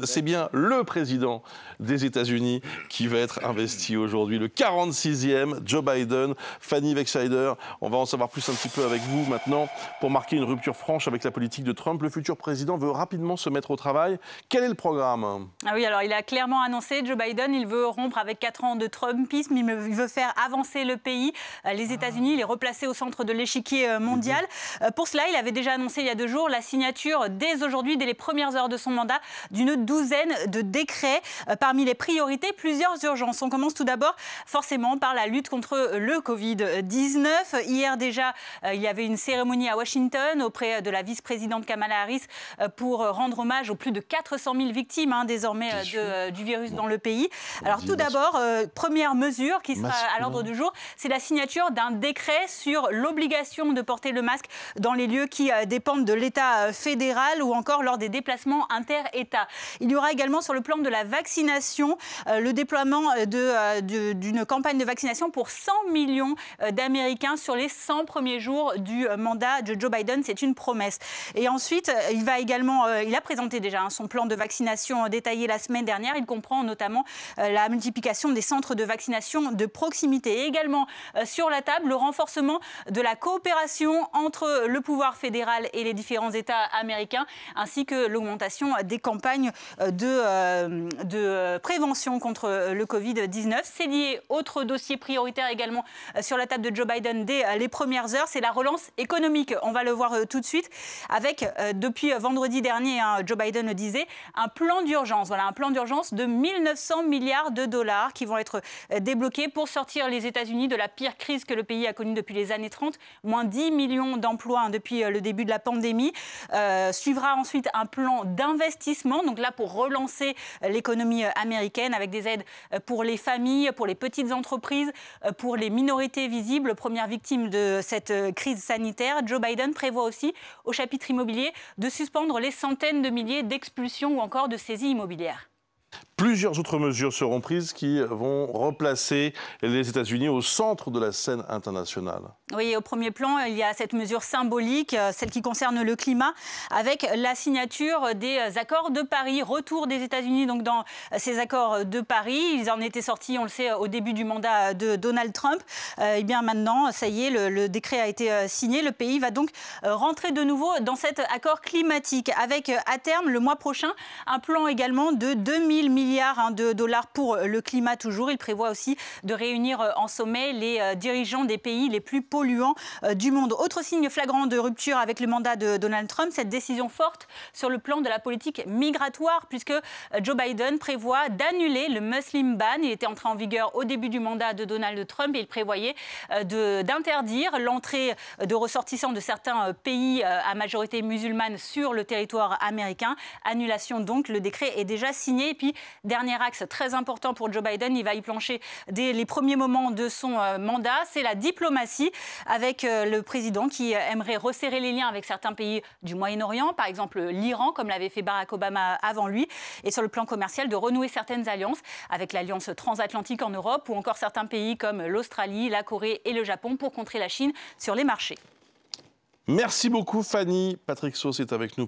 c'est bien le président des États-Unis qui va être investi aujourd'hui, le 46e, Joe Biden. Fanny Wegscheider, on va en savoir plus un petit peu avec vous maintenant pour marquer une rupture franche avec la politique de Trump. Le futur président veut rapidement se mettre au travail. Quel est le programme? Ah oui, alors il a clairement annoncé, Joe Biden, il veut rompre avec 4 ans de Trumpisme, il veut faire avancer le pays, les États-Unis, les replacer au centre de l'échiquier mondial. Pour cela, il avait déjà annoncé il y a 2 jours la signature dès aujourd'hui, dès les premières heures de son mandat, d'une douzaine de décrets. Parmi les priorités, plusieurs urgences. On commence tout d'abord forcément par la lutte contre le Covid-19. Hier déjà, il y avait une cérémonie à Washington auprès de la vice-présidente Kamala Harris pour rendre hommage aux plus de 400 000 victimes désormais du virus dans le pays. Alors tout d'abord, première mesure qui sera à l'ordre du jour, c'est la signature d'un décret sur l'obligation de porter le masque dans les lieux qui dépendent de l'État fédéral ou encore lors des déplacements inter-États. Il y aura également sur le plan de la vaccination le déploiement d'une campagne de vaccination pour 100 millions d'Américains sur les 100 premiers jours du mandat de Joe Biden. C'est une promesse. Et ensuite, il a présenté déjà son plan de vaccination détaillé la semaine dernière. Il comprend notamment la multiplication des centres de vaccination de proximité. Et également sur la table, le renforcement de la coopération entre le pouvoir fédéral et les différents États américains, ainsi que l'augmentation des campagnes de prévention contre le Covid-19. C'est lié, autre dossier prioritaire également sur la table de Joe Biden dès les premières heures, c'est la relance économique. On va le voir tout de suite avec, depuis vendredi dernier, Joe Biden le disait, un plan d'urgence. Voilà, un plan d'urgence de 1900 milliards de dollars qui vont être débloqués pour sortir les États-Unis de la pire crise que le pays a connue depuis les années 30. Moins 10 millions d'emplois depuis le début de la pandémie. Suivra ensuite un plan d'investissement, donc là pour relancer l'économie américaine avec des aides pour les familles, pour les petites entreprises, pour les minorités visibles, premières victimes de cette crise sanitaire. Joe Biden prévoit aussi, au chapitre immobilier, de suspendre les centaines de milliers d'expulsions ou encore de saisies immobilières. Plusieurs autres mesures seront prises qui vont replacer les États-Unis au centre de la scène internationale. Oui, au premier plan, il y a cette mesure symbolique, celle qui concerne le climat, avec la signature des accords de Paris. Retour des États-Unis donc dans ces accords de Paris. Ils en étaient sortis, on le sait, au début du mandat de Donald Trump. Et bien maintenant, ça y est, le décret a été signé. Le pays va donc rentrer de nouveau dans cet accord climatique, avec à terme, le mois prochain, un plan également de 2000 milliards de dollars pour le climat toujours. Il prévoit aussi de réunir en sommet les dirigeants des pays les plus polluants du monde. Autre signe flagrant de rupture avec le mandat de Donald Trump, cette décision forte sur le plan de la politique migratoire, puisque Joe Biden prévoit d'annuler le Muslim ban. Il était entré en vigueur au début du mandat de Donald Trump et il prévoyait d'interdire l'entrée de ressortissants de certains pays à majorité musulmane sur le territoire américain. Annulation donc, le décret est déjà signé. Et puis, dernier axe très important pour Joe Biden, il va y plancher dès les premiers moments de son mandat, c'est la diplomatie avec le président qui aimerait resserrer les liens avec certains pays du Moyen-Orient, par exemple l'Iran, comme l'avait fait Barack Obama avant lui, et sur le plan commercial, de renouer certaines alliances avec l'alliance transatlantique en Europe ou encore certains pays comme l'Australie, la Corée et le Japon pour contrer la Chine sur les marchés. Merci beaucoup Fanny. Patrick Sauce est avec nous.